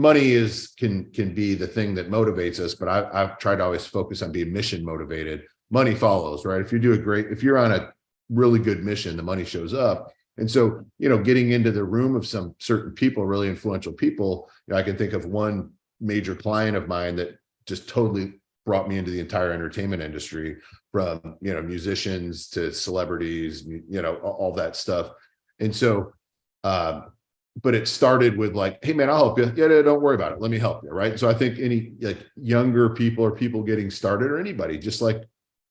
money can be the thing that motivates us, but I've tried to always focus on being mission motivated. Money follows, right? If you're on a really good mission, the money shows up. And so, getting into the room of some certain people, really influential people, I can think of one major client of mine that just totally brought me into the entire entertainment industry, from, musicians to celebrities, all that stuff. And so, but it started with like, hey man, I'll help you. Yeah, don't worry about it. Let me help you. Right. So I think any like younger people or people getting started, or anybody, just like,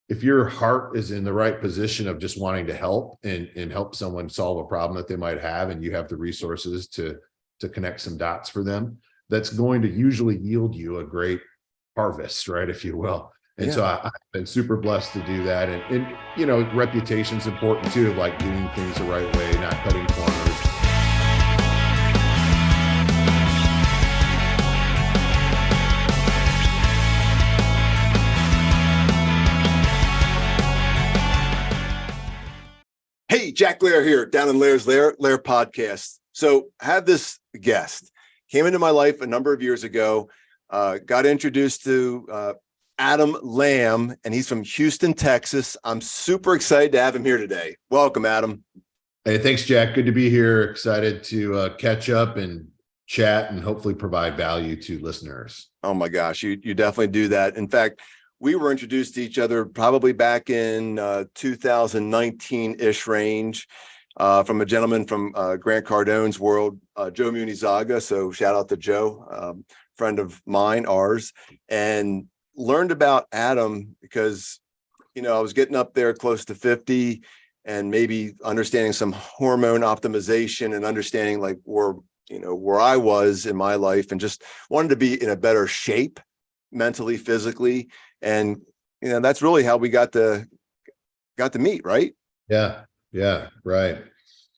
if your heart is in the right position of just wanting to help and help someone solve a problem that they might have, and you have the resources to connect some dots for them, that's going to usually yield you a great harvest, right, if you will. And so I've been super blessed to do that. And reputation's important too, of like doing things the right way, not cutting corners. Hey, Jack Lehr here, down in Lehr Podcast. So I have this guest, came into my life a number of years ago, got introduced to Adam Lamb, and he's from Houston, Texas. I'm super excited to have him here today. Welcome, Adam. Hey, thanks, Jack. Good to be here. Excited to catch up and chat and hopefully provide value to listeners. Oh my gosh, you definitely do that. In fact, we were introduced to each other probably back in 2019-ish range from a gentleman from Grant Cardone's world, Joe Munizaga. So shout out to Joe, friend of mine, ours, and learned about Adam because, I was getting up there close to 50 and maybe understanding some hormone optimization and understanding like where I was in my life, and just wanted to be in a better shape mentally, physically. And that's really how we got to meet, right? Yeah, right.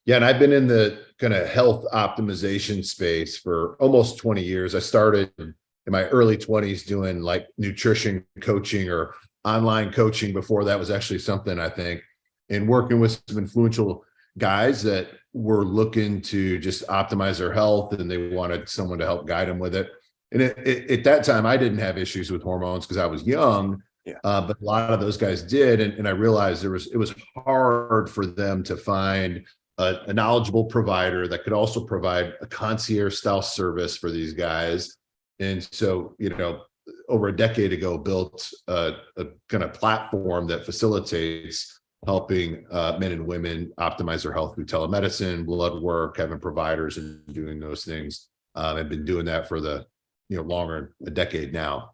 Yeah, and I've been in the kind of health optimization space for almost 20 years. I started in my early 20s doing like nutrition coaching or online coaching. Before that was actually something, I think, and working with some influential guys that were looking to just optimize their health, and they wanted someone to help guide them with it. And at that time, I didn't have issues with hormones because I was young, but a lot of those guys did. And I realized it was hard for them to find a knowledgeable provider that could also provide a concierge style service for these guys. And so, over a decade ago, built a kind of platform that facilitates helping men and women optimize their health through telemedicine, blood work, having providers and doing those things. I've been doing that for longer, a decade now.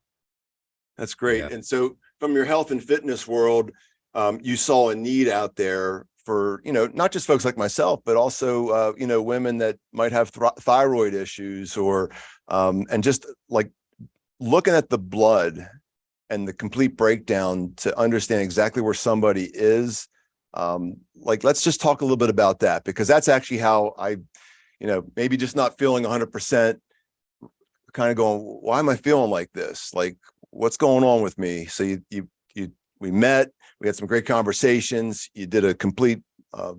That's great. Yeah. And so from your health and fitness world, you saw a need out there for, not just folks like myself, but also, women that might have thyroid issues or, and just like looking at the blood and the complete breakdown to understand exactly where somebody is. Let's just talk a little bit about that, because that's actually how I, maybe just not feeling 100%, kind of going, why am I feeling like this? Like, what's going on with me? So we met, we had some great conversations. You did a complete blood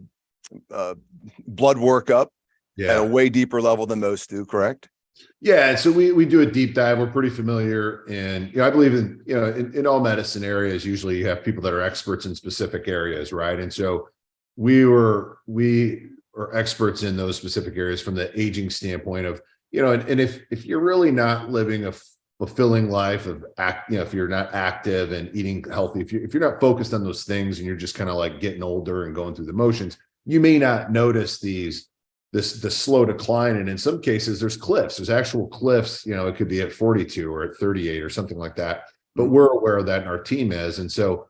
workup at a way deeper level than most do, correct? Yeah. So we do a deep dive. We're pretty familiar. And, I believe in all medicine areas, usually you have people that are experts in specific areas. Right. And so we are experts in those specific areas from the aging standpoint of, and if you're really not living a fulfilling life of if you're not active and eating healthy, if you're not focused on those things and you're just kind of like getting older and going through the motions, you may not notice the slow decline. And in some cases there's cliffs, there's actual cliffs, it could be at 42 or at 38 or something like that. But we're aware of that and our team is. And so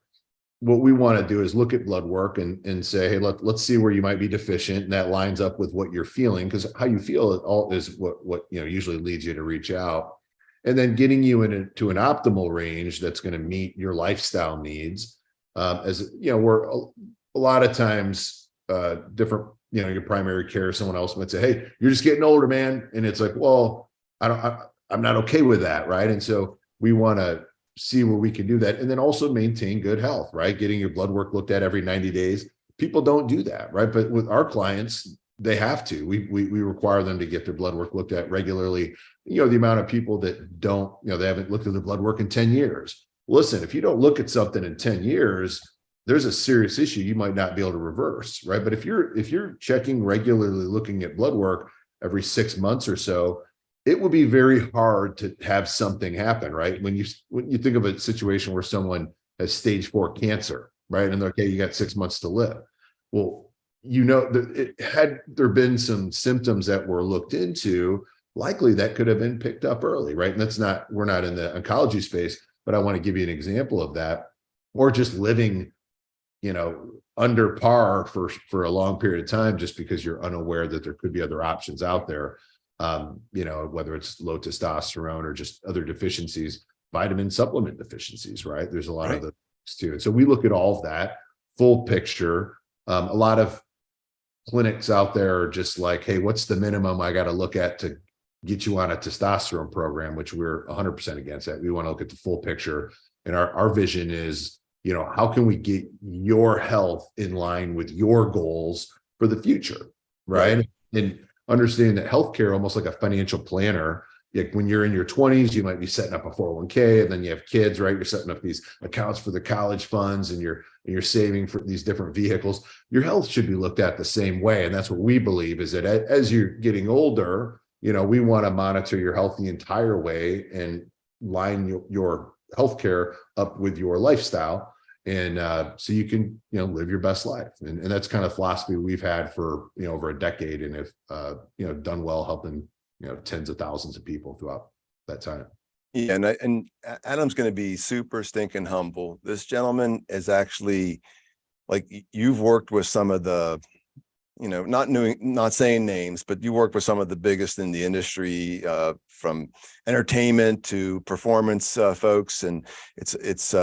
what we want to do is look at blood work and say, hey, let's see where you might be deficient. And that lines up with what you're feeling, because how you feel is what usually leads you to reach out. And then getting you into an optimal range that's going to meet your lifestyle needs. We're a lot of times different, your primary care, someone else might say, hey, you're just getting older, man. And it's like, well, I'm not okay with that. Right. And so we want to see where we can do that. And then also maintain good health, right? Getting your blood work looked at every 90 days. People don't do that. Right. But with our clients, they have to. We require them to get their blood work looked at regularly. The amount of people that don't, they haven't looked at their blood work in 10 years. Listen, if you don't look at something in 10 years, there's a serious issue you might not be able to reverse, right? But if you're checking regularly, looking at blood work every 6 months or so, it would be very hard to have something happen, right? When you think of a situation where someone has stage 4 cancer, right? And they're, okay, you got 6 months to live. Well, had there been some symptoms that were looked into, likely that could have been picked up early, right? And we're not in the oncology space, but I want to give you an example of that. Or just living, under par for a long period of time, just because you're unaware that there could be other options out there. Whether it's low testosterone or just other deficiencies, vitamin supplement deficiencies, right? There's a lot of those too. And so we look at all of that full picture. A lot of clinics out there are just like, hey, what's the minimum I got to look at to get you on a testosterone program, which we're 100% against that. We want to look at the full picture. And our vision is, how can we get your health in line with your goals for the future, right? And understanding that healthcare, almost like a financial planner, like when you're in your 20s, you might be setting up a 401k, and then you have kids, right? You're setting up these accounts for the college funds, and you're saving for these different vehicles. Your health should be looked at the same way. And that's what we believe, is that as you're getting older, we want to monitor your health the entire way and line your healthcare up with your lifestyle. And so you can, live your best life. And that's kind of philosophy we've had for, over a decade, and have, done well helping, tens of thousands of people throughout that time. Yeah. And Adam's going to be super stinking humble. This gentleman is actually, like, you've worked with some of the, not saying names, but you work with some of the biggest in the industry, from entertainment to performance folks. And it's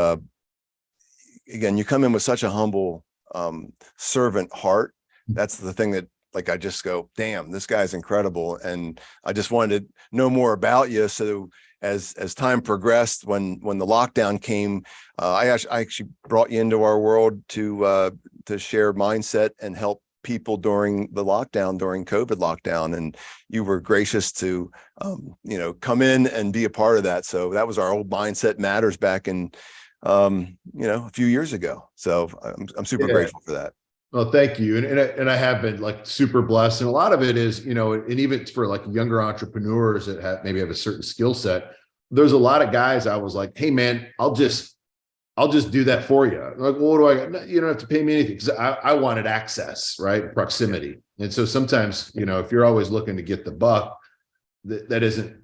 again, you come in with such a humble servant heart. That's the thing that, like, I just go, damn, this guy's incredible. And I just wanted to know more about you. So as time progressed, when the lockdown came, I actually brought you into our world to share mindset and help people during the lockdown, during COVID lockdown. And you were gracious to, come in and be a part of that. So that was our old Mindset Matters back in, a few years ago. So I'm super grateful for that. Well, thank you. And I have been, like, super blessed. And a lot of it is, and even for, like, younger entrepreneurs that maybe have a certain skill set, there's a lot of guys I was like, hey man, I'll just do that for you. Like, well, what do I got? You don't have to pay me anything, because I wanted access, right? Proximity. And so sometimes, if you're always looking to get the buck, that isn't,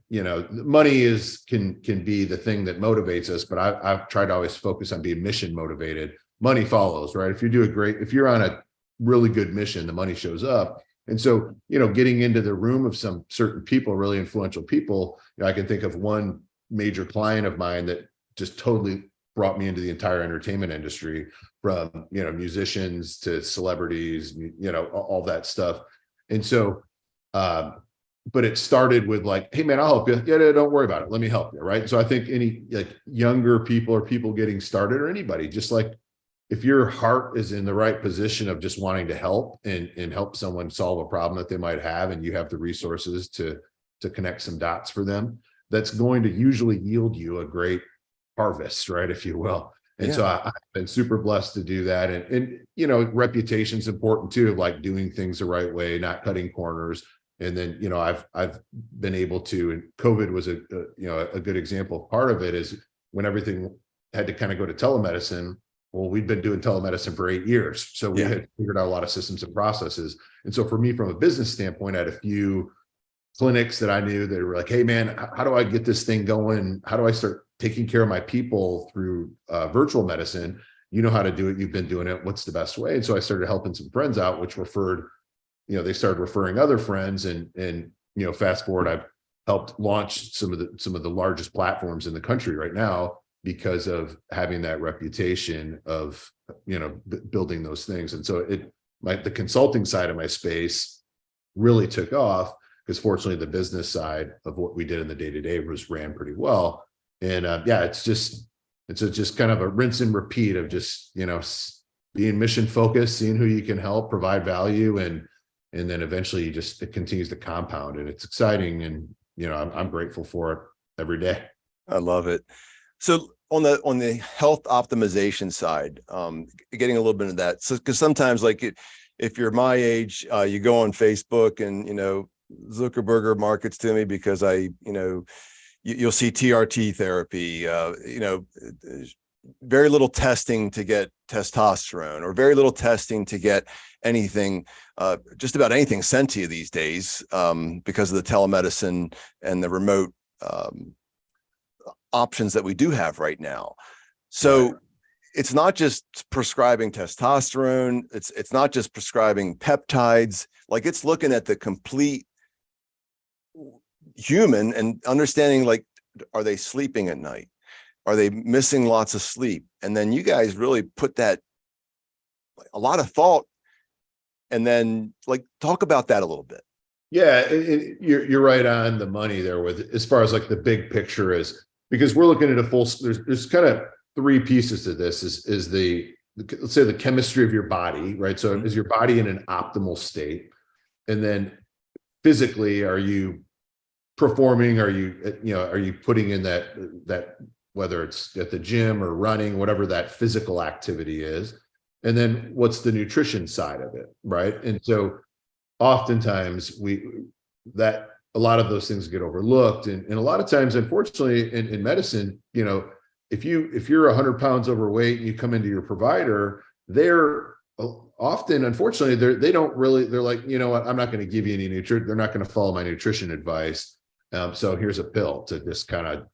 money can be the thing that motivates us, but I've tried to always focus on being mission motivated. Money follows, right? If you're on a really good mission, the money shows up. And so, getting into the room of some certain people, really influential people, I can think of one major client of mine that just totally brought me into the entire entertainment industry, from, musicians to celebrities, all that stuff. And so, but it started with, like, hey man, I'll help you. Yeah, don't worry about it. Let me help you. Right. So I think any, like, younger people or people getting started, or anybody, just, like, if your heart is in the right position of just wanting to help and help someone solve a problem that they might have, and you have the resources to connect some dots for them, that's going to usually yield you a great harvest, right, if you will. And so I've been super blessed to do that. And reputation's important too, of, like, doing things the right way, not cutting corners. And then, I've been able to, and COVID was a good example. Part of it is when everything had to kind of go to telemedicine. Well, we'd been doing telemedicine for 8 years. So we had figured out a lot of systems and processes. And so for me, from a business standpoint, I had a few clinics that I knew that were like, hey man, how do I get this thing going? How do I start taking care of my people through virtual medicine? You know how to do it. You've been doing it. What's the best way? And so I started helping some friends out, which referred, they started referring other friends, and fast forward, I've helped launch some of the largest platforms in the country right now, because of having that reputation of, building those things. And so the consulting side of my space really took off, because fortunately the business side of what we did in the day-to-day ran pretty well. And it's just kind of a rinse and repeat of just, being mission focused, seeing who you can help, provide value, and And then eventually it continues to compound, and it's exciting. And, I'm grateful for it every day. I love it. So on the health optimization side, getting a little bit of that. So, because sometimes if you're my age, you go on Facebook and, Zuckerberg markets to me because you'll see TRT therapy, very little testing to get testosterone, or very little testing to get anything, just about anything sent to you these days, because of the telemedicine and the remote options that we do have right now. So right. It's not just prescribing testosterone. It's not just prescribing peptides. It's looking at the complete human and understanding, are they sleeping at night? Are they missing lots of sleep? And then you guys really put that a lot of thought, and then talk about that a little bit. Yeah, you're right on the money there with as far as the big picture is, because we're looking at a full. There's kind of three pieces to this. Is the let's say the chemistry of your body, right? So is your body in an optimal state, and then physically, are you performing? Are you putting in that whether it's at the gym or running, whatever that physical activity is, and then what's the nutrition side of it, right? And so oftentimes a lot of those things get overlooked, and a lot of times, unfortunately, in medicine, if you're 100 pounds overweight and you come into your provider, they're often, unfortunately, they don't really, they're like, you know what, I'm not going to give you any nutrition. They're not going to follow my nutrition advice. So here's a pill to just kind of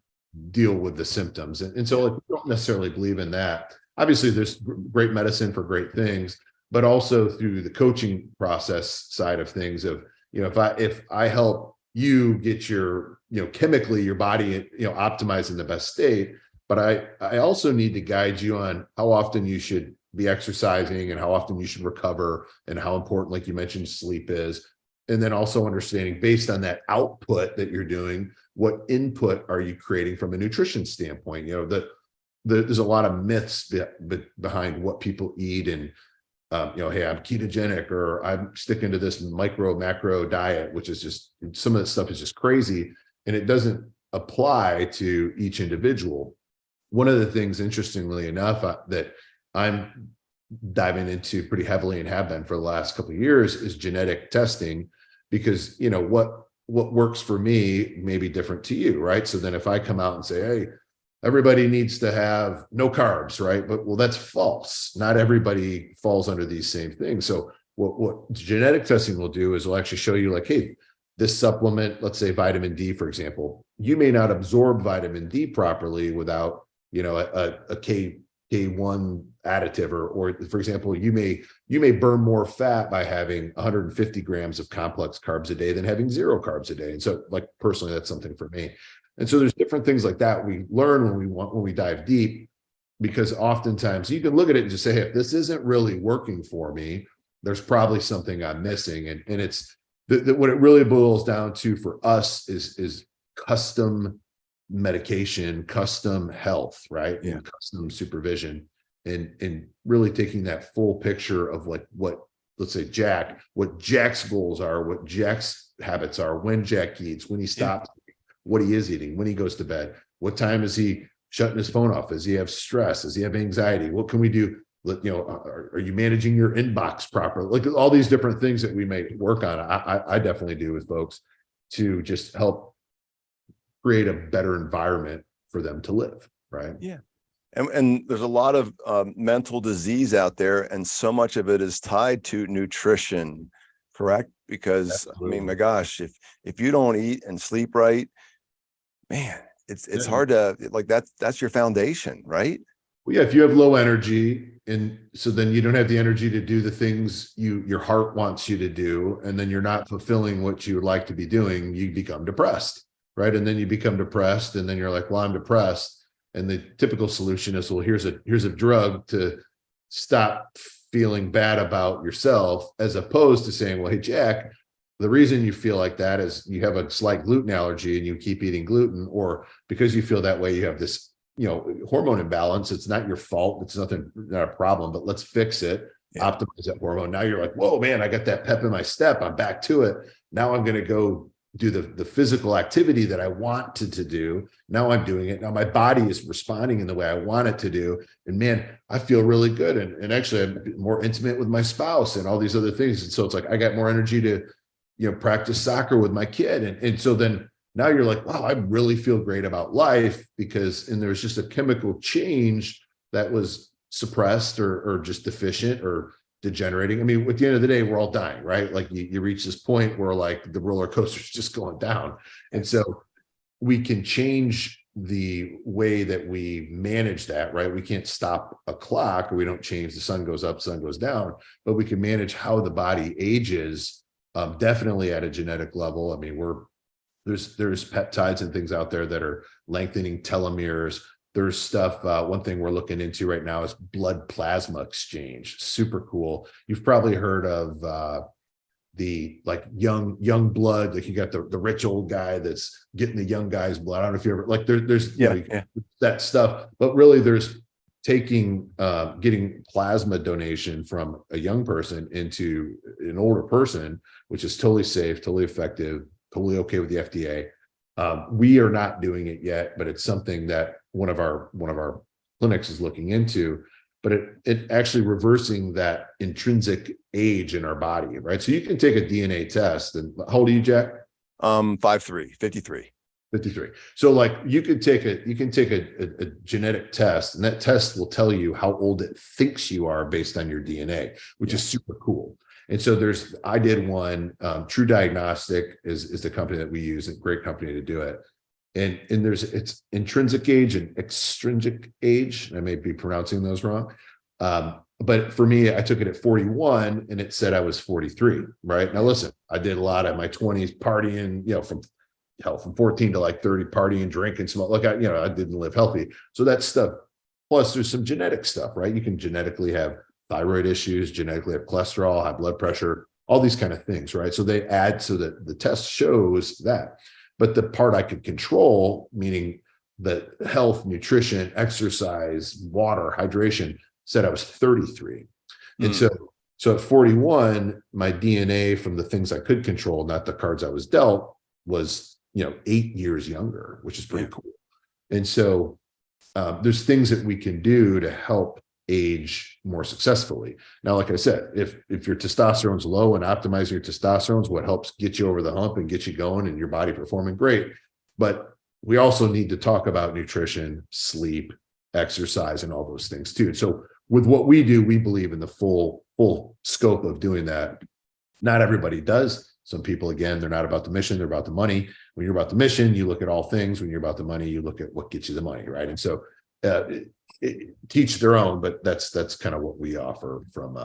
deal with the symptoms. And so we don't necessarily believe in that. Obviously, there's great medicine for great things, but also through the coaching process side of things of, if I help you get your, chemically your body, optimized in the best state, but I also need to guide you on how often you should be exercising and how often you should recover, and how important, like you mentioned, sleep is. And then also understanding, based on that output that you're doing, what input are you creating from a nutrition standpoint? There's a lot of myths behind what people eat, and hey, I'm ketogenic, or I'm sticking to this macro diet, which is just, some of that stuff is just crazy, and it doesn't apply to each individual. One of the things, interestingly enough, that I'm diving into pretty heavily and have been for the last couple of years is genetic testing, because what works for me may be different to you, right? So then if I come out and say, hey, everybody needs to have no carbs, right? But that's false. Not everybody falls under these same things. So what genetic testing will do is we'll actually show you, hey, this supplement, let's say vitamin D, for example, you may not absorb vitamin D properly without a K1 additive, or for example, you may burn more fat by having 150 grams of complex carbs a day than having 0 carbs a day. And so, personally, that's something for me. And so there's different things like that we learn when we dive deep, because oftentimes you can look at it and just say, hey, if this isn't really working for me, there's probably something I'm missing. And it's what it really boils down to for us is custom medication, custom health, right? Yeah. And custom supervision, and really taking that full picture of what, let's say what Jack's goals are, what Jack's habits are, when Jack eats, when he stops, what he is eating, when he goes to bed, what time is he shutting his phone off? Does he have stress? Does he have anxiety? What can we do? Are you managing your inbox properly? All these different things that we may work on. I definitely do with folks to just help create a better environment for them to live, right? Yeah. And there's a lot of mental disease out there, and so much of it is tied to nutrition, correct? Because absolutely. I mean, my gosh, if you don't eat and sleep right, man, it's hard to that's your foundation, right? Well, yeah, if you have low energy, and so then you don't have the energy to do the things your heart wants you to do, and then you're not fulfilling what you would like to be doing, you become depressed, right? And then you become depressed, and then you're like, well, I'm depressed. And the typical solution is, well, here's a drug to stop feeling bad about yourself, as opposed to saying, well, hey, Jack, the reason you feel like that is you have a slight gluten allergy and you keep eating gluten, or because you feel that way, you have this, hormone imbalance. It's not your fault. It's not a problem, but let's fix it. optimize that hormone. Now you're like, whoa, man, I got that pep in my step. I'm back to it. Now I'm going to go do the physical activity that I wanted to do. Now I'm doing it. Now my body is responding in the way I want it to do. And man, I feel really good. And actually I'm more intimate with my spouse and all these other things. And so it's like, I got more energy to, practice soccer with my kid. And so then now you're like, wow, I really feel great about life and there's just a chemical change that was suppressed or just deficient or degenerating. I mean, at the end of the day, we're all dying, right? Like you reach this point where like the roller coaster's just going down. And so we can change the way that we manage that, right? We can't stop a clock, or we don't change the sun goes up, sun goes down, but we can manage how the body ages, definitely at a genetic level. I mean, there's peptides and things out there that are lengthening telomeres. There's stuff, one thing we're looking into right now is blood plasma exchange. Super cool. You've probably heard of the like young blood, like you got the rich old guy that's getting the young guy's blood. I don't know if you ever like there's that stuff, but really there's getting plasma donation from a young person into an older person, which is totally safe, totally effective, totally okay with the FDA. We are not doing it yet, but it's something that one of our clinics is looking into. But it actually reversing that intrinsic age in our body, right? So you can take a DNA test. And how old are you, Jack? 5'3", 53. 53. So like you can take a genetic test, and that test will tell you how old it thinks you are based on your DNA, which is super cool. And so I did one, True Diagnostic is the company that we use, a great company to do it. And it's intrinsic age and extrinsic age. I may be pronouncing those wrong. But for me, I took it at 41 and it said I was 43, right? Now, listen, I did a lot of my 20s partying, from 14 to like 30, partying, drinking, smoke. Like I didn't live healthy. So that stuff, plus there's some genetic stuff, right? You can genetically have thyroid issues, genetically have cholesterol, high blood pressure, all these kind of things, right? So they add so that the test shows that. But the part I could control, meaning the health, nutrition, exercise, water, hydration, said I was 33. And so at 41, my DNA from the things I could control, not the cards I was dealt, was 8 years younger, which is pretty cool. And so there's things that we can do to help age more successfully. Now, like I said, if your testosterone's low, and optimizing your testosterone is what helps get you over the hump and get you going and your body performing great. But we also need to talk about nutrition, sleep, exercise, and all those things too. So with what we do, we believe in the full scope of doing that. Not everybody does. Some people, again, they're not about the mission, they're about the money. When you're about the mission, you look at all things. When you're about the money, you look at what gets you the money, right? And so teach their own, but that's kind of what we offer from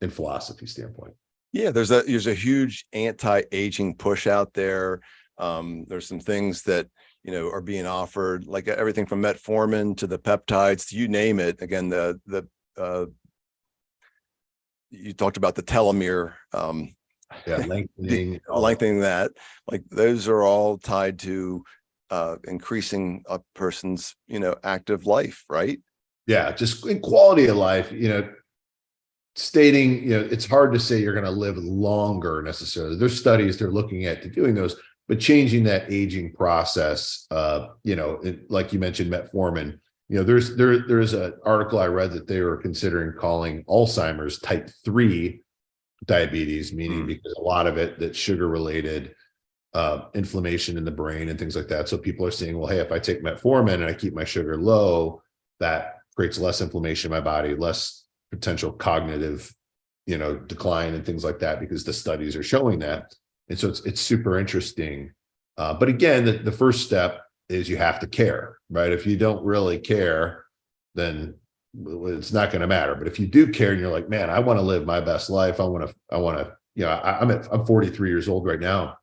in philosophy standpoint. Yeah, there's a huge anti-aging push out there. There's some things that are being offered, like everything from metformin to the peptides, you name it. Again, you talked about the telomere, lengthening that. Like those are all tied to increasing a person's active life, right? Yeah, just in quality of life, stating, it's hard to say you're going to live longer necessarily. There's studies they're looking at doing those, but changing that aging process, like you mentioned, metformin, there's an article I read that they were considering calling Alzheimer's type 3 diabetes, meaning because a lot of it that's sugar related, inflammation in the brain and things like that. So people are saying, well, hey, if I take metformin and I keep my sugar low, that creates less inflammation in my body, less potential cognitive, decline and things like that, because the studies are showing that. And so it's super interesting. But again, the first step is you have to care, right? If you don't really care, then it's not going to matter. But if you do care and you're like, man, I want to live my best life. I'm 43 years old right now.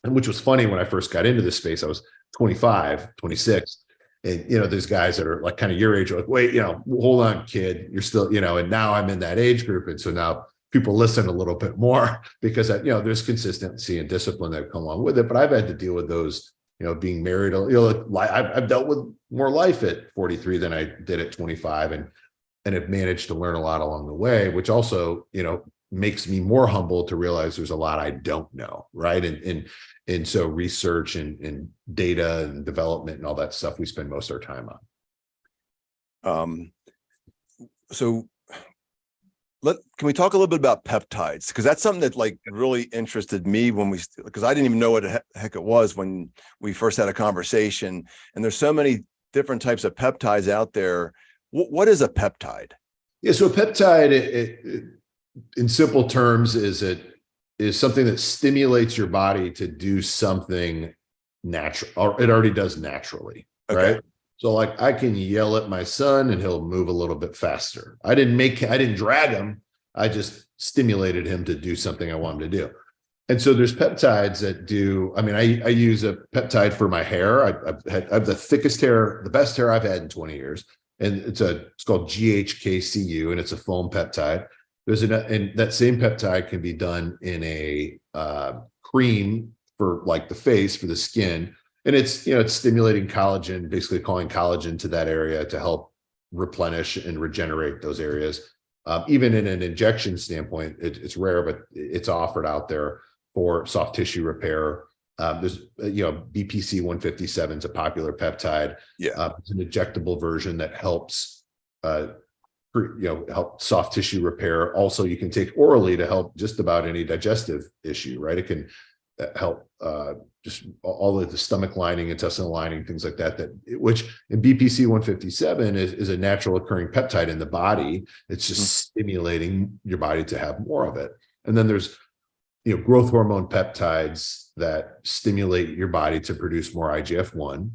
And which was funny when I first got into this space, I was 25, 26. And, there's guys that are like kind of your age are like, wait, hold on, kid, you're still, and now I'm in that age group. And so now people listen a little bit more because, there's consistency and discipline that come along with it. But I've had to deal with those, being married, I've dealt with more life at 43 than I did at 25. and have managed to learn a lot along the way, which also, makes me more humble to realize there's a lot I don't know. Right. And so research and data and development and all that stuff we spend most of our time on. So can we talk a little bit about peptides? Because that's something that like really interested me because I didn't even know what the heck it was when we first had a conversation. And there's so many different types of peptides out there. What is a peptide? Yeah, so a peptide, in simple terms, is something that stimulates your body to do something natural, or it already does naturally, Okay. Right? So like I can yell at my son and he'll move a little bit faster. I didn't drag him. I just stimulated him to do something I want him to do. And so there's peptides that do, I use a peptide for my hair. I have the thickest hair, the best hair I've had in 20 years. And it's called GHKCU, and it's a foam peptide. And that same peptide can be done in a cream for like the face, for the skin. And it's stimulating collagen, basically calling collagen to that area to help replenish and regenerate those areas. Even in an injection standpoint, it's rare, but it's offered out there for soft tissue repair. There's, BPC 157 is a popular peptide. Yeah. It's an injectable version that helps, help soft tissue repair. Also, you can take orally to help just about any digestive issue, right? It can help just all of the stomach lining, intestinal lining, things like that, which in BPC 157 is a natural occurring peptide in the body. It's just stimulating your body to have more of it. And then there's, growth hormone peptides that stimulate your body to produce more IGF-1,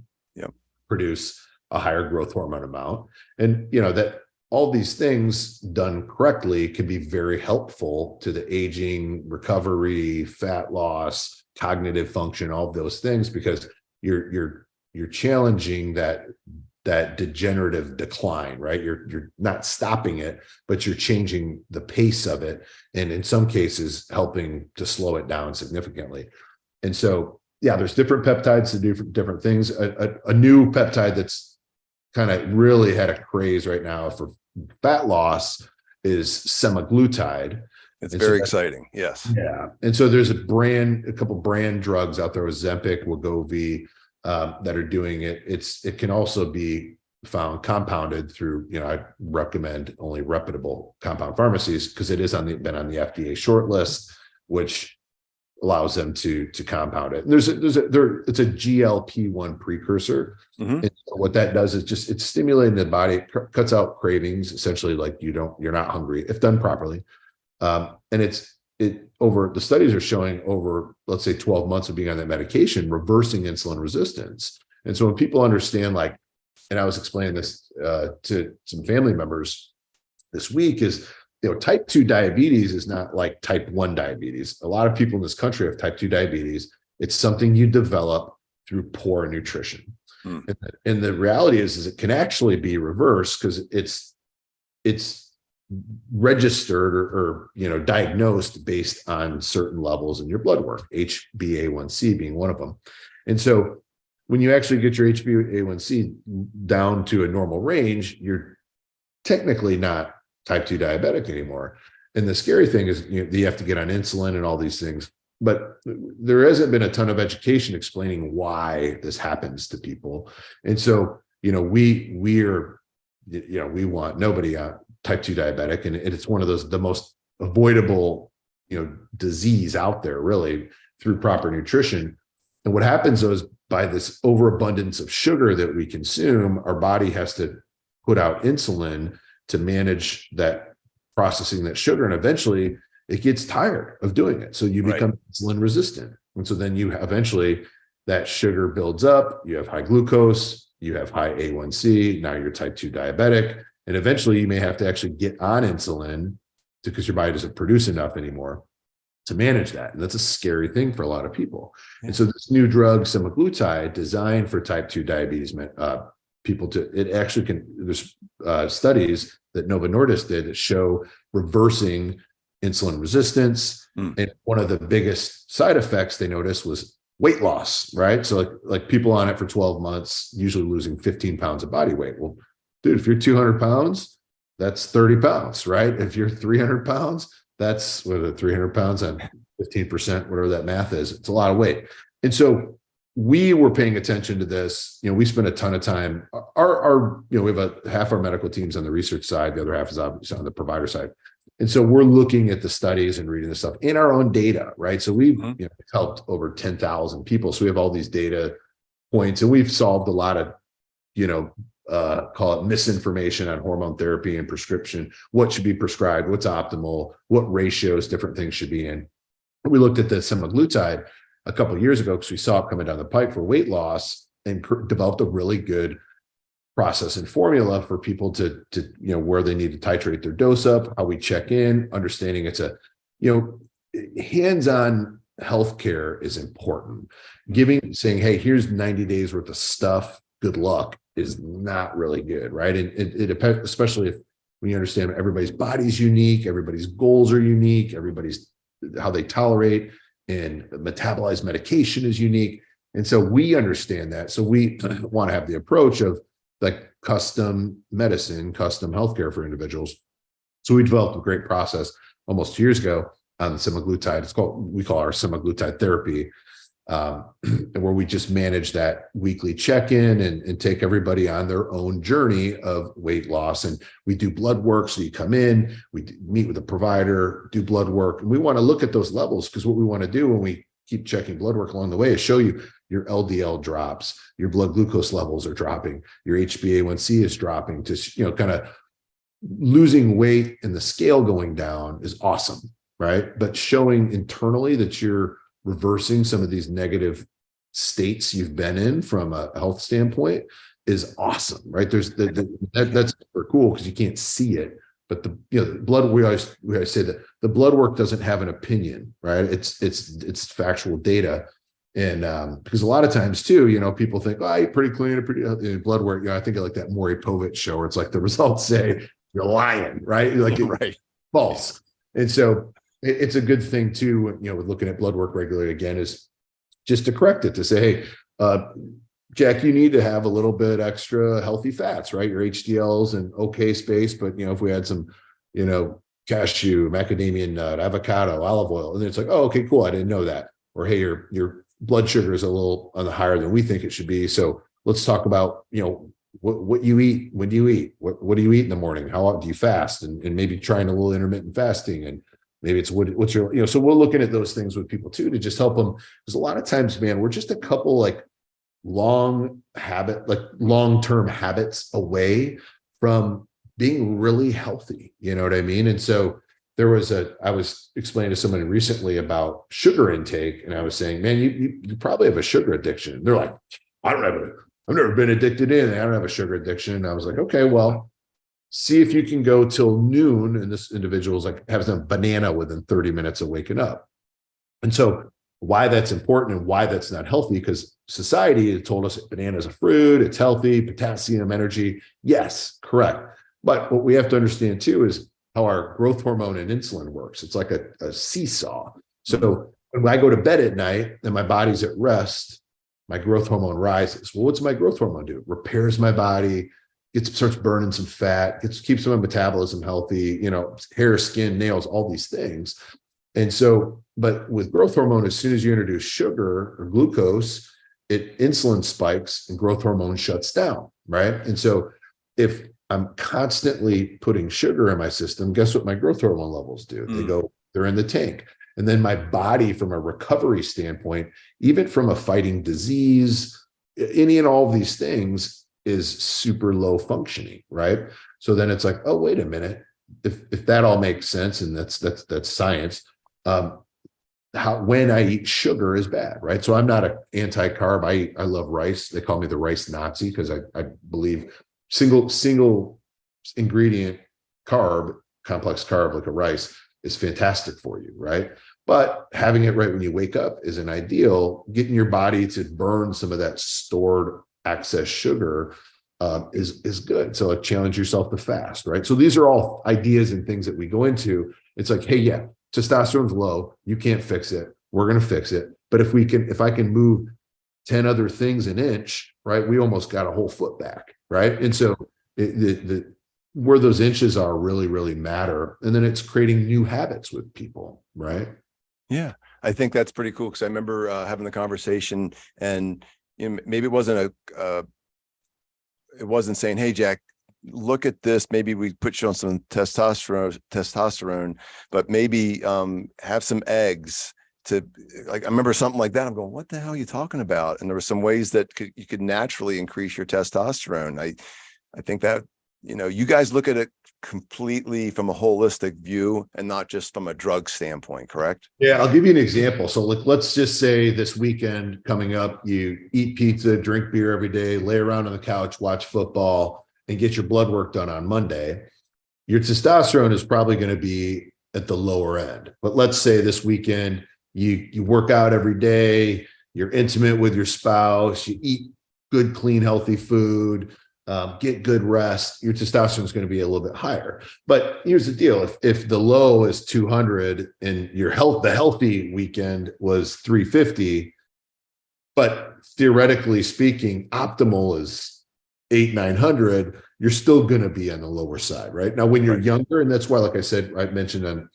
produce a higher growth hormone amount. And, that all these things done correctly can be very helpful to the aging, recovery, fat loss, cognitive function, all of those things, because you're challenging that degenerative decline, right? You're not stopping it, but you're changing the pace of it, and in some cases helping to slow it down significantly. And so, there's different peptides to do different things. A new peptide that's kind of really had a craze right now for fat loss is semaglutide. It's very exciting. Yes. Yeah. And so there's a couple brand drugs out there with Ozempic, Wegovy, that are doing it. It can also be found compounded through, I recommend only reputable compound pharmacies, because it is been on the FDA short list, which allows them to compound it. And it's a GLP-1 precursor. And so what that does is it's stimulating the body, cuts out cravings, essentially, like you're not hungry if done properly. And the studies are showing over, let's say, 12 months of being on that medication, reversing insulin resistance. And so when people understand, and I was explaining this to some family members this week, is, type 2 diabetes is not like type 1 diabetes. A lot of people in this country have type 2 diabetes. It's something you develop through poor nutrition. And the reality is it can actually be reversed, because it's registered or diagnosed based on certain levels in your blood work, HbA1c being one of them. And so when you actually get your HbA1c down to a normal range, you're technically not type 2 diabetic anymore. And the scary thing is you have to get on insulin and all these things, but there hasn't been a ton of education explaining why this happens to people. And so, we want nobody type 2 diabetic, and it's one of the most avoidable, disease out there, really, through proper nutrition. And what happens though is, by this overabundance of sugar that we consume, our body has to put out insulin to manage that, processing that sugar, and eventually it gets tired of doing it. So you become insulin resistant. And so then eventually that sugar builds up, you have high glucose, you have high A1C, now you're type 2 diabetic. And eventually you may have to actually get on insulin because your body doesn't produce enough anymore to manage that. And that's a scary thing for a lot of people. Yeah. And so this new drug, semaglutide, designed for type 2 diabetes people there's studies that Novo Nordisk did that show reversing insulin resistance. And one of the biggest side effects they noticed was weight loss, right? So like people on it for 12 months, usually losing 15 pounds of body weight. Well, dude, if you're 200 pounds, that's 30 pounds, right? If you're 300 pounds, that's what 300 pounds on 15%, whatever that math is. It's a lot of weight. And so we were paying attention to this. We spent a ton of time. We have half our medical teams on the research side. The other half is obviously on the provider side. And so we're looking at the studies and reading the stuff in our own data, right? So we've helped over 10,000 people. So we have all these data points, and we've solved a lot of, call it misinformation on hormone therapy and prescription, what should be prescribed, what's optimal, what ratios different things should be in. We looked at the semaglutide a couple of years ago because we saw it coming down the pipe for weight loss, and developed a really good process and formula for people to where they need to titrate their dose up, how we check in, understanding it's a, hands-on healthcare is important. Saying, hey, here's 90 days worth of stuff, good luck, is not really good, right? And it depends, especially when you understand everybody's body's unique, everybody's goals are unique, everybody's how they tolerate and metabolize medication is unique. And so we understand that. So we want to have the approach of like custom medicine, custom healthcare for individuals. So we developed a great process almost 2 years ago on semaglutide. We call our semaglutide therapy, where we just manage that weekly check-in and take everybody on their own journey of weight loss. And we do blood work. So you come in, we meet with a provider, do blood work. And we want to look at those levels, because what we want to do when we keep checking blood work along the way is show you your LDL drops, your blood glucose levels are dropping, your HbA1c is dropping, to, kind of losing weight and the scale going down is awesome, right? But showing internally that you're reversing some of these negative states you've been in from a health standpoint is awesome, right? There's that's super cool because you can't see it, but the blood, we always say that the blood work doesn't have an opinion, right? It's factual data. And because a lot of times too, people think, oh, you're pretty clean, pretty blood work. I think of like that Maury Povich show where it's like the results say you're lying, right? Like right. False. And so it's a good thing too, with looking at blood work regularly again, is just to correct it, to say, hey, Jack, you need to have a little bit extra healthy fats, right? Your HDL's in okay space, but if we had some, cashew, macadamia nut, avocado, olive oil, and then it's like, oh, okay, cool, I didn't know that. Or hey, your blood sugar is a little on the higher than we think it should be. So let's talk about, what you eat. When do you eat? What do you eat in the morning? How often do you fast? And maybe trying a little intermittent fasting, and maybe it's what's your, so we're looking at those things with people too, to just help them. Because a lot of times, man, we're just a couple like long-term habits away from being really healthy. You know what I mean? And so I was explaining to somebody recently about sugar intake, and I was saying, man, you probably have a sugar addiction. They're like, I've never been addicted to anything. I don't have a sugar addiction. And I was like, okay, well, see if you can go till noon. And this individual's like having a banana within 30 minutes of waking up. And so why that's important and why that's not healthy, because society had told us banana is a fruit, it's healthy, potassium, energy. Yes, correct. But what we have to understand too is how our growth hormone and insulin works. It's like a seesaw. So when I go to bed at night and my body's at rest, my growth hormone rises. Well, what's my growth hormone do? It repairs my body, starts burning some fat, keeps my metabolism healthy, hair, skin, nails, all these things. And so, but with growth hormone, as soon as you introduce sugar or glucose, insulin spikes and growth hormone shuts down, right? And so if I'm constantly putting sugar in my system, guess what my growth hormone levels do? They're in the tank. And then my body, from a recovery standpoint, even from a fighting disease, any and all of these things, is super low functioning, right? So then it's like, oh, wait a minute. If that all makes sense, and that's science, when I eat sugar is bad, right? So I'm not an anti-carb. I love rice. They call me the rice Nazi because I believe single ingredient complex carb like a rice is fantastic for you, right? But having it right when you wake up isn't ideal. Getting your body to burn some of that stored excess sugar is good. So challenge yourself to fast, right? So these are all ideas and things that we go into. It's like, hey, yeah, testosterone's low. You can't fix it. We're going to fix it. But if I can move 10 other things an inch, right, we almost got a whole foot back, right? And so the where those inches are really, really matter. And then it's creating new habits with people, right? Yeah, I think that's pretty cool, because I remember having the conversation, and maybe it wasn't it wasn't saying, "Hey, Jack, look at this. Maybe we put you on some testosterone, but maybe have some eggs." To, like, I remember something like that. I'm going, "What the hell are you talking about?" And there were some ways that you could naturally increase your testosterone. I think that, you guys look at it completely from a holistic view and not just from a drug standpoint, correct? Yeah, I'll give you an example. So let's just say this weekend coming up, you eat pizza, drink beer every day, lay around on the couch, watch football, and get your blood work done on Monday. Your testosterone is probably going to be at the lower end. But let's say this weekend you work out every day, you're intimate with your spouse, you eat good, clean, healthy food, get good rest, your testosterone is going to be a little bit higher. But here's the deal: if the low is 200 and the healthy weekend was 350, but theoretically speaking, optimal is 900, you're still going to be on the lower side, right? Now, when you're younger, and that's why, like I said, I mentioned on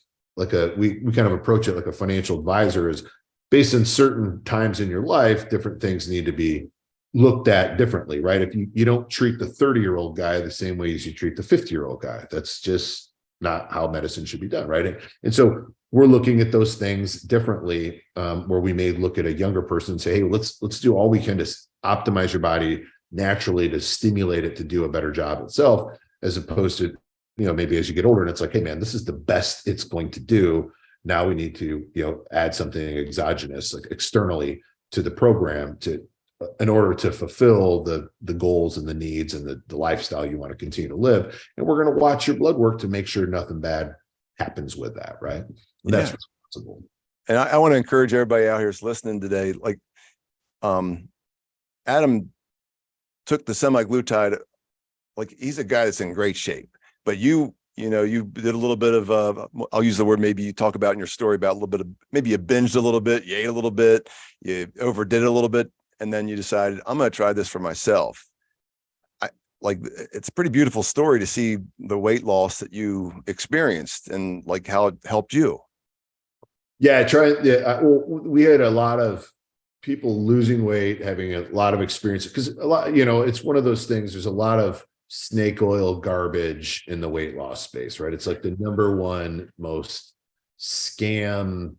we kind of approach it like a financial advisor, is based on certain times in your life, different things need to be looked at differently, right? If you don't treat the 30-year-old guy the same way as you treat the 50-year-old guy, that's just not how medicine should be done, right? And so we're looking at those things differently, where we may look at a younger person and say, "Hey, let's do all we can to optimize your body naturally to stimulate it to do a better job itself," as opposed to, maybe as you get older and it's like, "Hey man, this is the best it's going to do. Now we need to, add something exogenous, like externally to the program in order to fulfill the goals and the needs and the lifestyle you want to continue to live. And we're going to watch your blood work to make sure nothing bad happens with that." Right. And that's responsible. And I want to encourage everybody out here who's listening today. Like, Adam took the semaglutide, like, he's a guy that's in great shape, but you did a little bit of, I'll use the word, maybe you talk about in your story about a little bit of, maybe you binged a little bit, you ate a little bit, you overdid it a little bit. And then you decided, I'm going to try this for myself. It's a pretty beautiful story to see the weight loss that you experienced and like how it helped you. Yeah, we had a lot of people losing weight, having a lot of experience, because a lot, it's one of those things. There's a lot of snake oil garbage in the weight loss space, right? It's like the number one most scam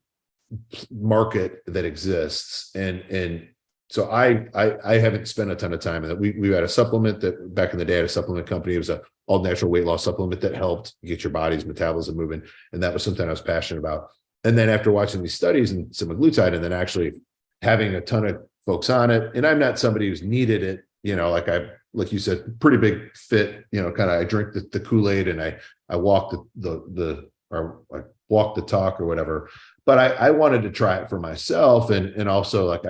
market that exists. And so I haven't spent a ton of time in that. We had a supplement that back in the day, had a supplement company. It was a all natural weight loss supplement that helped get your body's metabolism moving. And that was something I was passionate about. And then after watching these studies and semaglutide, and then actually having a ton of folks on it, and I'm not somebody who's needed it, like you said, pretty big fit, kind of, I drink the Kool-Aid and I walk or I walk the talk or whatever. But I wanted to try it for myself. And also, like,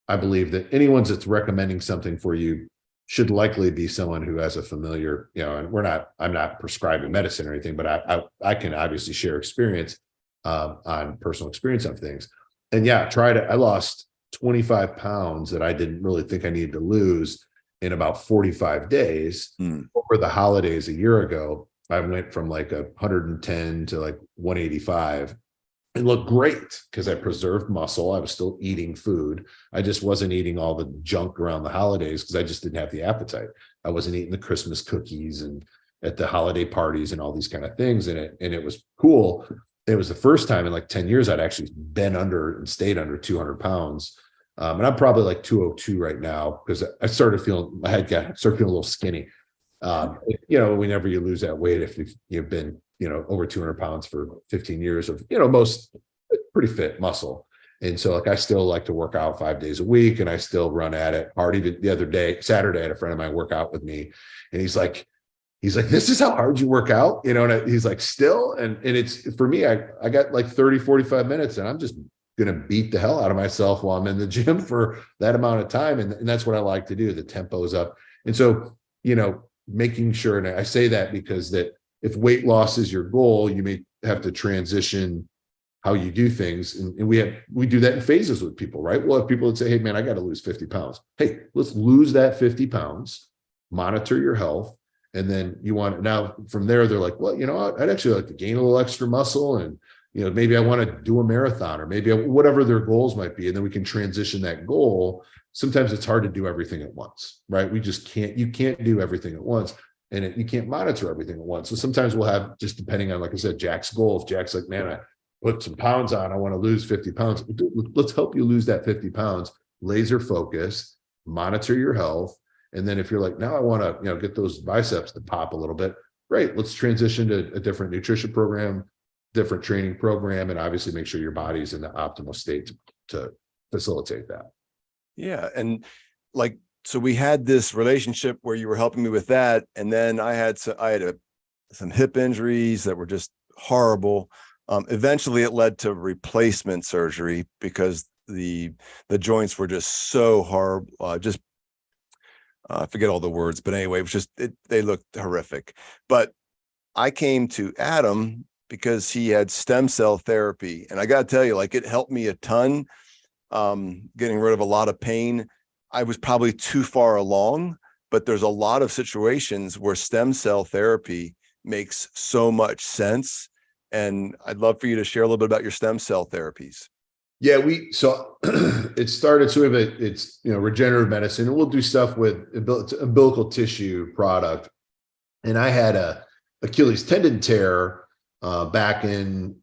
I believe that anyone that's recommending something for you should likely be someone who has a familiar, and I'm not prescribing medicine or anything, but I can obviously share experience on personal experience on things. And yeah, I lost 25 pounds that I didn't really think I needed to lose in about 45 days. Over the holidays a year ago. I went from like 110 to like 185. It looked great because I preserved muscle. I was still eating food. I just wasn't eating all the junk around the holidays because I just didn't have the appetite. I wasn't eating the Christmas cookies and at the holiday parties and all these kind of things. And it was cool. It was the first time in like 10 years I'd actually been under and stayed under 200 pounds. And I'm probably like 202 right now because I started feeling, started feeling a little skinny. Whenever you lose that weight, if you've been, over 200 pounds for 15 years of, most pretty fit muscle. And so like, I still like to work out 5 days a week and I still run at it hard. Even the other day, Saturday, I had a friend of mine work out with me and he's like, "This is how hard you work out?" And he's like, "Still?" And it's, for me, I got like 30, 45 minutes and I'm just going to beat the hell out of myself while I'm in the gym for that amount of time. And that's what I like to do. The tempo is up. And so, making sure, and I say that because that if weight loss is your goal, you may have to transition how you do things. And we do that in phases with people, right? We'll have people that say, "Hey man, I got to lose 50 pounds. Hey, let's lose that 50 pounds, monitor your health, And then you want now from there, they're like, well, you know what? I'd actually like to gain a little extra muscle, and maybe I want to do a marathon, or maybe whatever their goals might be. And then we can transition that goal. Sometimes it's hard to do everything at once, right? You can't do everything at once, and you can't monitor everything at once. So sometimes we'll have, just depending on, like I said, Jack's goal. If Jack's like, man, I put some pounds on, I want to lose 50 pounds. Let's help you lose that 50 pounds, laser focused, monitor your health. And then if you're like, now I want to, get those biceps to pop a little bit, great. Let's transition to a different nutrition program, different training program, and obviously make sure your body's in the optimal state to facilitate that. Yeah. And so we had this relationship where you were helping me with that. And then I had some hip injuries that were just horrible. Eventually it led to replacement surgery because the joints were just so hard. I forget all the words, but anyway, it was just, they looked horrific. But I came to Adam because he had stem cell therapy. And I got to tell you, it helped me a ton, getting rid of a lot of pain. I was probably too far along, but there's a lot of situations where stem cell therapy makes so much sense. And I'd love for you to share a little bit about your stem cell therapies. Yeah, so it started sort of it's regenerative medicine, and we'll do stuff with umbilical tissue product. And I had a Achilles tendon tear back in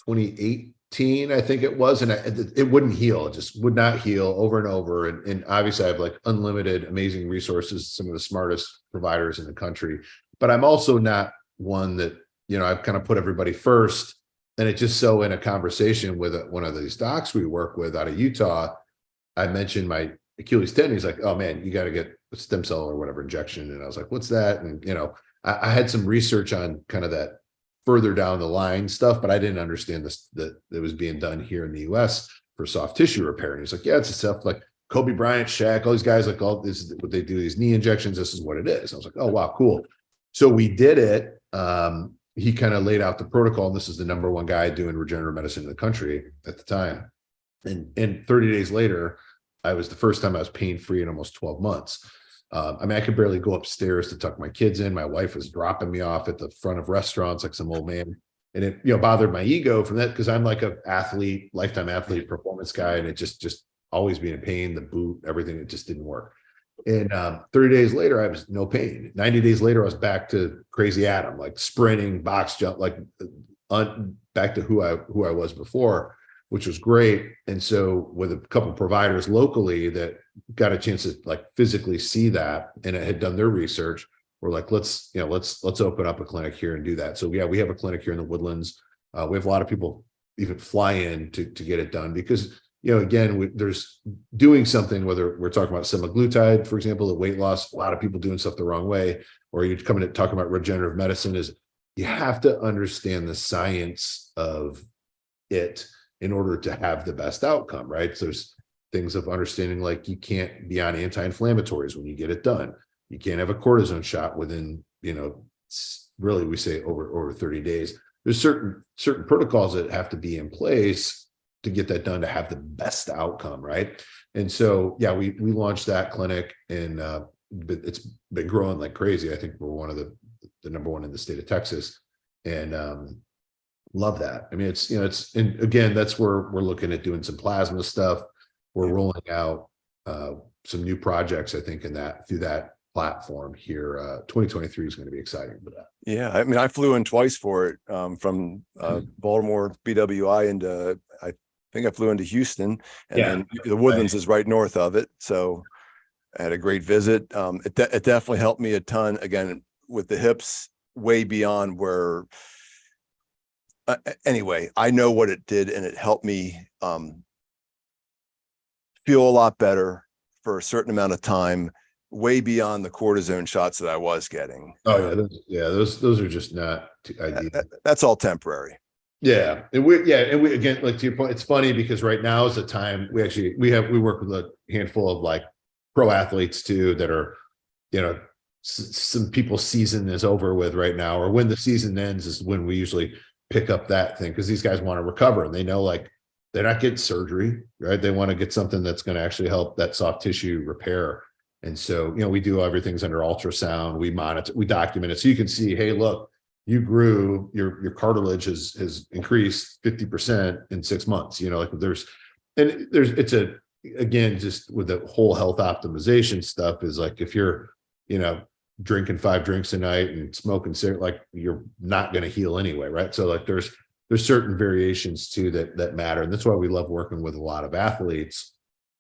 2018, I think it was, and it wouldn't heal. It just would not heal over and over. And obviously I have unlimited, amazing resources, some of the smartest providers in the country, but I'm also not one that, I've kind of put everybody first. And it just so in a conversation with one of these docs we work with out of Utah, I mentioned my Achilles tendon. He's like, oh man, you got to get a stem cell or whatever injection. And I was like, what's that? And, I had some research on kind of that further down the line stuff, but I didn't understand that it was being done here in the US for soft tissue repair. And he's like, yeah, it's stuff like Kobe Bryant, Shaq, all these guys, all this is what they do, these knee injections. This is what it is. I was like, oh, wow, cool. So we did it. He kind of laid out the protocol. And this is the number one guy doing regenerative medicine in the country at the time. And 30 days later, I was the first time I was pain-free in almost 12 months. I could barely go upstairs to tuck my kids in. My wife was dropping me off at the front of restaurants like some old man. And it, bothered my ego from that, because I'm like a athlete, lifetime athlete, performance guy. And it just always being in pain, the boot, everything, it just didn't work. And 30 days later, I was no pain. 90 days later, I was back to crazy Adam, sprinting, box jump, back to who I was before, which was great. And so with a couple of providers locally that got a chance to physically see that and it had done their research, we're like, let's open up a clinic here and do that. So yeah, we have a clinic here in the Woodlands. We have a lot of people even fly in to get it done because, again, there's doing something, whether we're talking about semaglutide, for example, the weight loss, a lot of people doing stuff the wrong way, or you're coming to talk about regenerative medicine, is you have to understand the science of it in order to have the best outcome, right? So there's things of understanding, you can't be on anti-inflammatories when you get it done. You can't have a cortisone shot within, really we say over 30 days. There's certain protocols that have to be in place to get that done to have the best outcome, right? And so, yeah, we launched that clinic, and it's been growing like crazy. I think we're one of the number one in the state of Texas, and love that. And again, that's where we're looking at doing some plasma stuff. We're rolling out some new projects, I think, through that platform here. 2023 is going to be exciting for that. Yeah, I flew in twice for it, from Baltimore BWI into, I think I flew into Houston, and then the Woodlands is right north of it. So I had a great visit. It definitely helped me a ton, again, with the hips, way beyond where, anyway, I know what it did, and it helped me feel a lot better for a certain amount of time, way beyond the cortisone shots that I was getting. Oh yeah, those are just not ideal. That's all temporary. Yeah. And we again, to your point, it's funny because right now is the time we work with a handful of pro athletes too, that are, some people's season is over with right now, or when the season ends is when we usually pick up that thing. Cause these guys want to recover, and they know they're not getting surgery, right? They want to get something that's going to actually help that soft tissue repair. And so, we do everything's under ultrasound. We monitor, we document it. So you can see, hey, look, you grew, your cartilage has increased 50% in 6 months. It's again, just with the whole health optimization stuff is like, if you're, drinking 5 drinks a night and smoking cigarette, like you're not going to heal anyway. Right. So like there's certain variations too that matter. And that's why we love working with a lot of athletes,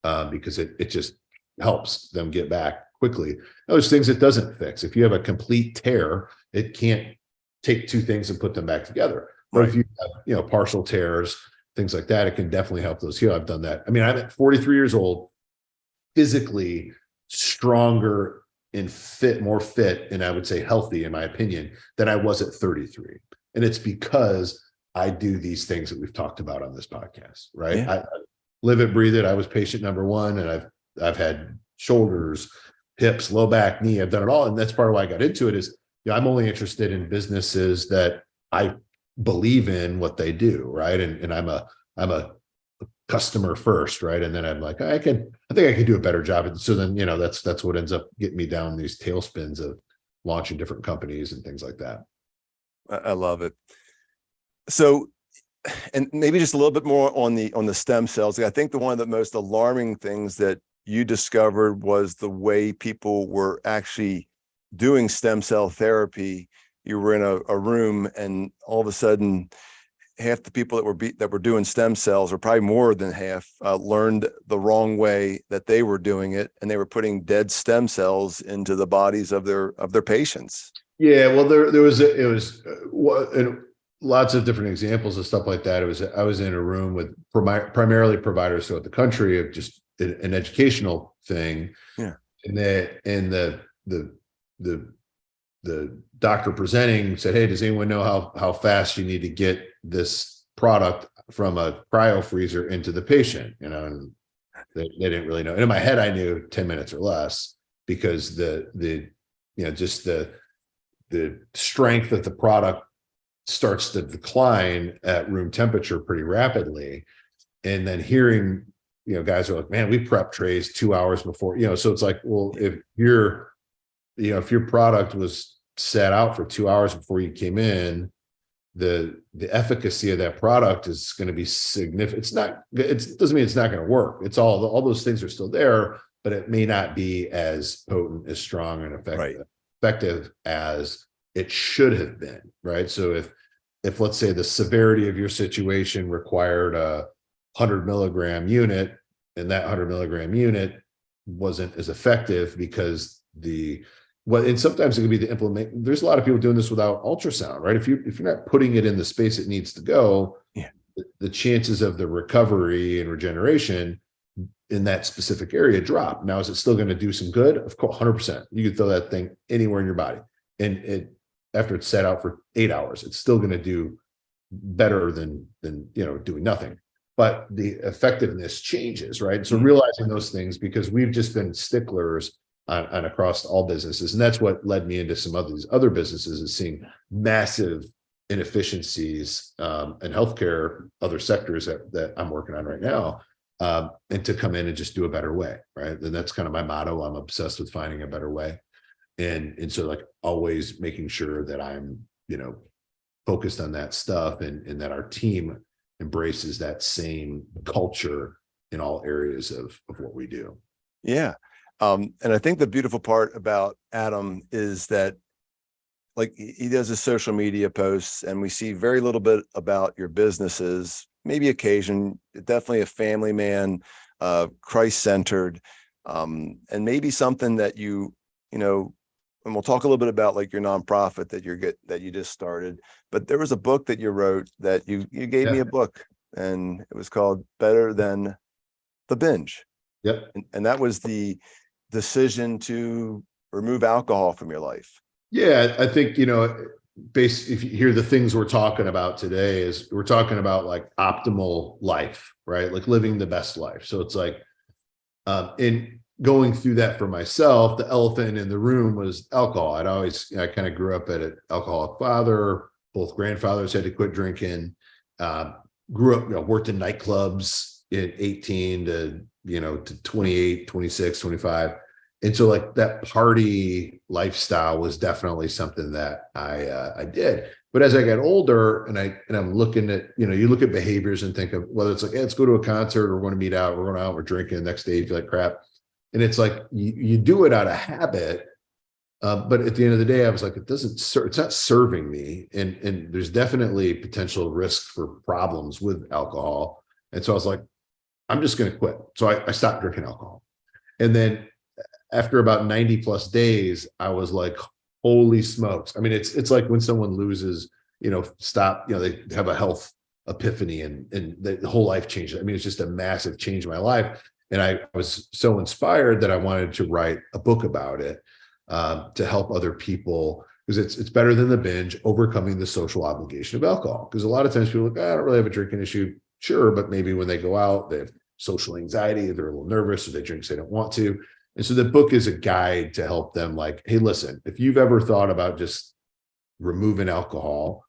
because it just helps them get back quickly. There's things it doesn't fix. If you have a complete tear, it can't take 2 things and put them back together. But Right. if you have, partial tears, things like that, it can definitely help those heal. I've done that. I mean, I'm at 43 years old, physically stronger and more fit, and I would say healthy, in my opinion, than I was at 33. And it's because I do these things that we've talked about on this podcast, right? Yeah. I live it, breathe it. I was patient number 1, and I've had shoulders, hips, low back, knee. I've done it all. And that's part of why I got into it is, I'm only interested in businesses that I believe in what they do. Right. And I'm a customer first. Right. And then I'm like, I think I can do a better job. And so then, that's what ends up getting me down these tailspins of launching different companies and things like that. I love it. So, and maybe just a little bit more on the stem cells. I think one of the most alarming things that you discovered was the way people were actually doing stem cell therapy. You were in a room, and all of a sudden, half the people that were doing stem cells, or probably more than half, learned the wrong way that they were doing it, and they were putting dead stem cells into the bodies of their patients. Yeah, well, and lots of different examples of stuff like that. I was in a room with primarily providers throughout the country of just an educational thing. Yeah, and the doctor presenting said, hey, does anyone know how fast you need to get this product from a cryo freezer into the patient? And they didn't really know. And in my head, I knew 10 minutes or less, because the strength of the product starts to decline at room temperature pretty rapidly. And then hearing, guys are like, man, we prep trays 2 hours before, so it's like, well, if your product was set out for 2 hours before you came in, the efficacy of that product is going to be significant. It doesn't mean it's not going to work. It's all those things are still there, but it may not be as potent, as strong and effective as it should have been. Right. So if let's say the severity of your situation required a 100 milligram unit, and that 100 milligram unit wasn't as effective because and sometimes it can be the implement. There's a lot of people doing this without ultrasound, right? If you're not putting it in the space it needs to go, the chances of the recovery and regeneration in that specific area drop. Now, is it still going to do some good? Of course, 100%. You can throw that thing anywhere in your body, and after it's set out for 8 hours, it's still going to do better than doing nothing. But the effectiveness changes, right? So realizing those things, because we've just been sticklers on across all businesses, and that's what led me into some of these other businesses, is seeing massive inefficiencies in healthcare, other sectors that I'm working on right now, and to come in and just do a better way, right? And that's kind of my motto. I'm obsessed with finding a better way, and so like always making sure that I'm focused on that stuff, and that our team embraces that same culture in all areas of what we do. Yeah. And I think the beautiful part about Adam is that, like, he does his social media posts, and we see very little bit about your businesses, maybe occasion, definitely a family man, Christ-centered, and maybe something that and we'll talk a little bit about like your nonprofit that you just started. But there was a book that you wrote that you gave me a book, and it was called Better Than the Binge. Yep. And that was the decision to remove alcohol from your life. Yeah, I think, if you hear the things we're talking about today, is we're talking about like optimal life, right? Like living the best life. So it's like, in going through that for myself, the elephant in the room was alcohol. I kind of grew up at an alcoholic father. Both grandfathers had to quit drinking. Grew up, worked in nightclubs at 18 to 28, 26, 25. And so like that party lifestyle was definitely something that I did. But as I got older and I'm looking at, you look at behaviors and think of whether it's like, hey, let's go to a concert, or we're going to meet out, we're going out, we're drinking, the next day you feel like crap. And it's like you do it out of habit. But at the end of the day, I was like, it's not serving me. And there's definitely potential risk for problems with alcohol. And so I was like, I'm just going to quit. So I stopped drinking alcohol. And then after about 90 plus days, I was like, holy smokes. I mean, it's like when someone loses, they have a health epiphany and the whole life changes. I mean, it's just a massive change in my life. And I was so inspired that I wanted to write a book about it, to help other people, because it's better than the binge, overcoming the social obligation of alcohol. Because a lot of times people are like, I don't really have a drinking issue. Sure. But maybe when they go out, they have social anxiety, they're a little nervous, or they drink, so they don't want to. And so the book is a guide to help them like, hey, listen, if you've ever thought about just removing alcohol,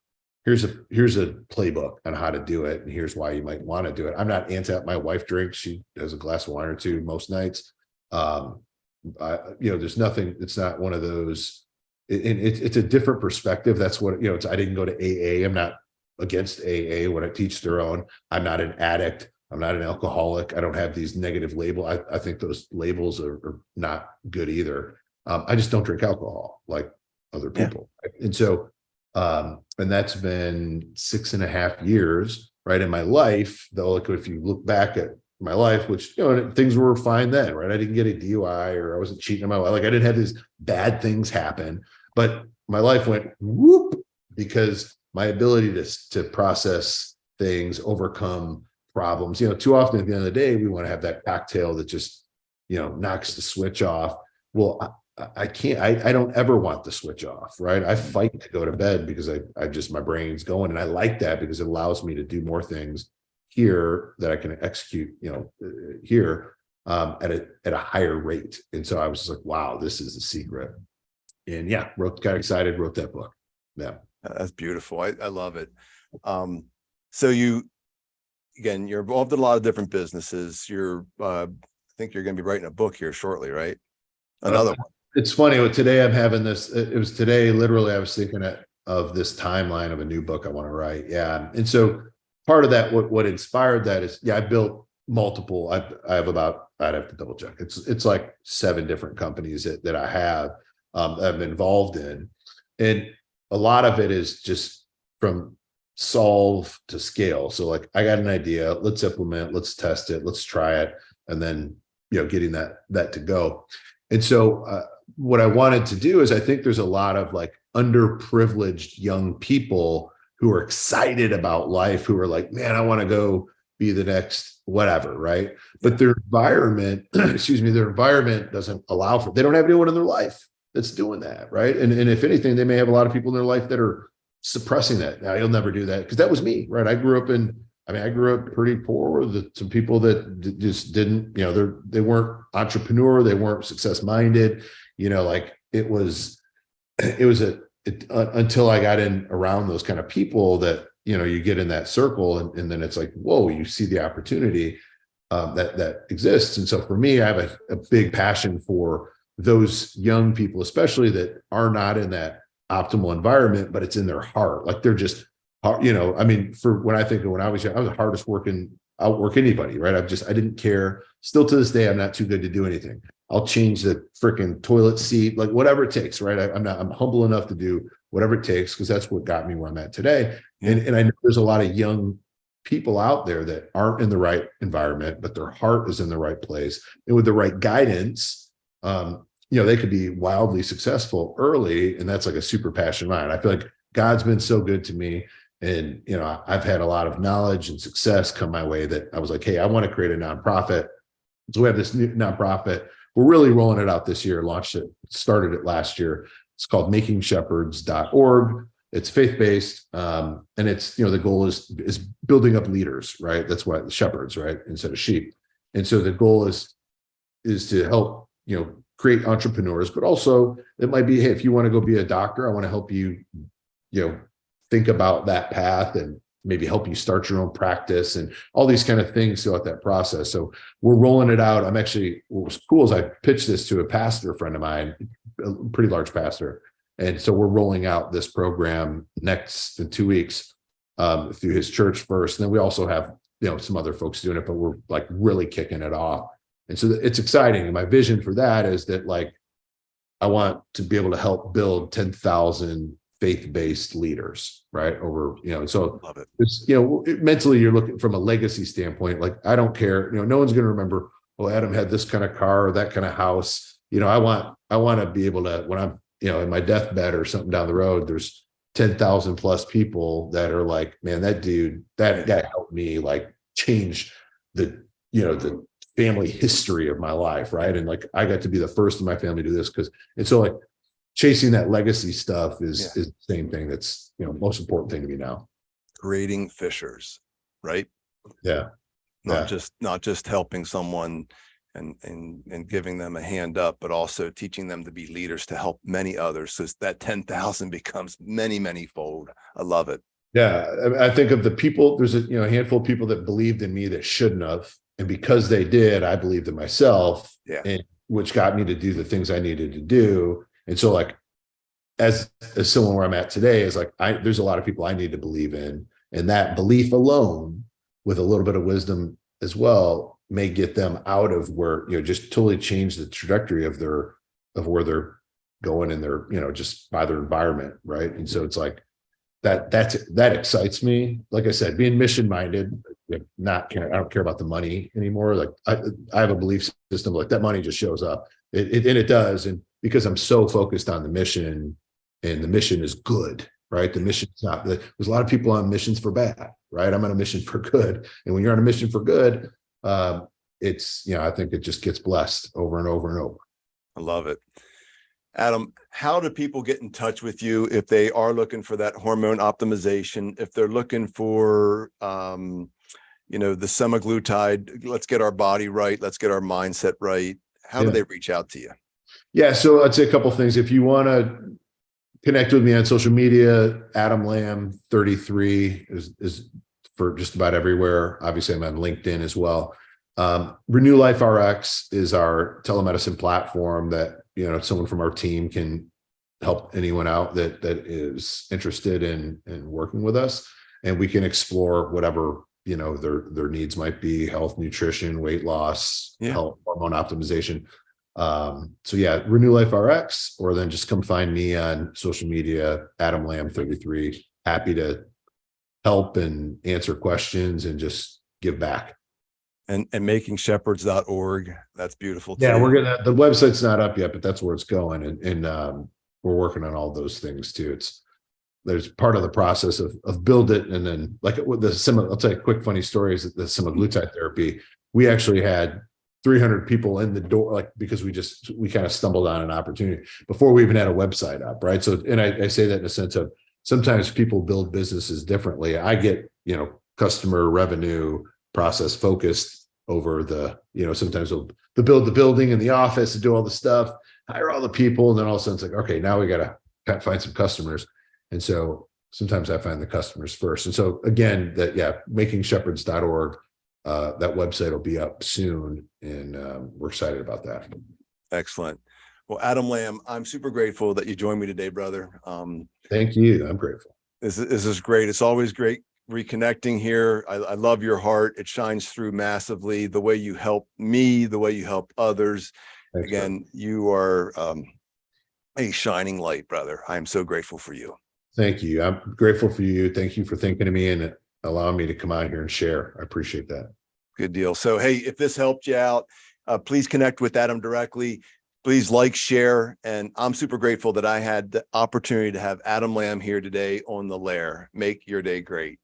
here's a playbook on how to do it. And here's why you might want to do it. I'm not my wife drinks. She has a glass of wine or two most nights. There's nothing, it's not one of those, it's a different perspective. That's what, I didn't go to AA. I'm not against AA when I teach their own. I'm not an addict. I'm not an alcoholic. I don't have these negative labels. I think those labels are not good either. I just don't drink alcohol like other people. Yeah. And so, and that's been 6.5 years, right, in my life, though. Like if you look back at my life, which, things were fine then, right? I didn't get a DUI, or I wasn't cheating on my wife. Like I didn't have these bad things happen, but my life went whoop, because my ability to process things, overcome problems, too often at the end of the day, we want to have that cocktail that just, knocks the switch off. Well, I can't, I don't ever want the switch off, right? I fight to go to bed because I just, my brain's going, and I like that because it allows me to do more things here that I can execute, here at a higher rate. And so I was just like, wow, this is the secret. And yeah, got excited, wrote that book. Yeah. That's beautiful. I love it. So you're involved in a lot of different businesses. I think you're going to be writing a book here shortly, right? Another one. It's funny. Today I'm having this. It was today. Literally, I was thinking of this timeline of a new book I want to write. Yeah, and so part of that, what inspired that is, I built multiple. I have about. I'd have to double check. It's like 7 different companies that I have that I'm involved in, and a lot of it is just from solve to scale. So like, I got an idea, let's implement, let's test it, let's try it, and then getting that to go. And so what I wanted to do is, I think there's a lot of like underprivileged young people who are excited about life, who are like, man, I want to go be the next whatever, right? But their environment, their environment doesn't allow for, they don't have anyone in their life that's doing that, right? And if anything, they may have a lot of people in their life that are suppressing that. Now, you'll never do that, because that was me, right? I grew up pretty poor. Some people that just didn't, they weren't entrepreneur, they weren't success minded, like it was until I got in around those kind of people that, you get in that circle, and then it's like, whoa, you see the opportunity that exists. And so for me, I have a big passion for those young people, especially that are not in that optimal environment, but it's in their heart. Like they're just, for when I think of when I was young, I was the hardest working, outwork anybody, right? I didn't care. Still to this day, I'm not too good to do anything. I'll change the freaking toilet seat, like whatever it takes, right? I'm humble enough to do whatever it takes, because that's what got me where I'm at today. Yeah. And I know there's a lot of young people out there that aren't in the right environment, but their heart is in the right place. And with the right guidance, they could be wildly successful early. And that's like a super passion of mine. I feel like God's been so good to me. And, I've had a lot of knowledge and success come my way that I was like, hey, I want to create a nonprofit. So we have this new nonprofit. We're really rolling it out this year, started it last year. It's called makingshepherds.org. It's faith-based. And it's, the goal is building up leaders, right? That's why the shepherds, right? Instead of sheep. And so the goal is to help, create entrepreneurs, but also it might be, hey, if you want to go be a doctor, I want to help you, think about that path and maybe help you start your own practice and all these kind of things throughout that process. So we're rolling it out. What was cool is I pitched this to a pastor friend of mine, a pretty large pastor. And so we're rolling out this program next in 2 weeks through his church first. And then we also have, some other folks doing it, but we're like really kicking it off. And so it's exciting. And my vision for that is that like, I want to be able to help build 10,000 faith-based leaders, right? Over, so Love it. it's, mentally you're looking from a legacy standpoint, like, I don't care, no one's going to remember, well, Adam had this kind of car or that kind of house. I want to be able to, when I'm, in my deathbed or something down the road, there's 10,000 plus people that are like, man, that guy helped me like change the family history of my life. Right. And like, I got to be the first in my family to do this and so like chasing that legacy stuff is the same thing. That's, most important thing to me now. Creating fishers, right? Yeah. Not just helping someone and giving them a hand up, but also teaching them to be leaders to help many others. So that 10,000 becomes many fold. I love it. Yeah. I think of the people, there's a handful of people that believed in me that shouldn't have. And because they did, I believed in myself, and which got me to do the things I needed to do. And so like, as someone where I'm at today is like, there's a lot of people I need to believe in, and that belief alone with a little bit of wisdom as well may get them out of where, just totally change the trajectory of where they're going in their, just by their environment. Right. And so it's like, that excites me. Like I said, being mission-minded, I don't care about the money anymore. Like I have a belief system, like that money just shows up. It does. And because I'm so focused on the mission, and the mission is good, right? The mission's not, there's a lot of people on missions for bad, right? I'm on a mission for good. And when you're on a mission for good, it's, I think it just gets blessed over and over and over. I love it. Adam, how do people get in touch with you if they are looking for that hormone optimization, if they're looking for, the semaglutide, let's get our body right, let's get our mindset right. How do they reach out to you? Yeah. So I'd say a couple of things. If you want to connect with me on social media, Adam Lamb 33 is for just about everywhere. Obviously, I'm on LinkedIn as well. Renew Life RX is our telemedicine platform that, someone from our team can help anyone out that is interested in working with us. And we can explore whatever, their needs might be: health, nutrition, weight loss, health, hormone optimization. Renew Life RX, or then just come find me on social media, Adam Lamb 33. Happy to help and answer questions and just give back. And makingshepherds.org. That's beautiful too. Yeah, the website's not up yet, but that's where it's going. And we're working on all those things too. There's part of the process of build it. And then like with I'll tell you a quick funny story is that the semaglutide therapy, we actually had 300 people in the door, like, because we kind of stumbled on an opportunity before we even had a website up. Right. So, and I say that in a sense of sometimes people build businesses differently. I get, customer revenue process focused over sometimes they'll build the building and the office and do all the stuff, hire all the people. And then all of a sudden it's like, okay, now we got to find some customers. And so sometimes I find the customers first. And so again, makingshepherds.org, that website will be up soon. And we're excited about that. Excellent. Well, Adam Lamb, I'm super grateful that you joined me today, brother. Thank you. I'm grateful. This is great. It's always great reconnecting here. I love your heart. It shines through massively. The way you help me, the way you help others. Thanks, again, man. You are a shining light, brother. I am so grateful for you. Thank you. I'm grateful for you. Thank you for thinking of me and allowing me to come out here and share. I appreciate that. Good deal. So, hey, if this helped you out, please connect with Adam directly. Please like, share, and I'm super grateful that I had the opportunity to have Adam Lamb here today on the Lehr. Make your day great.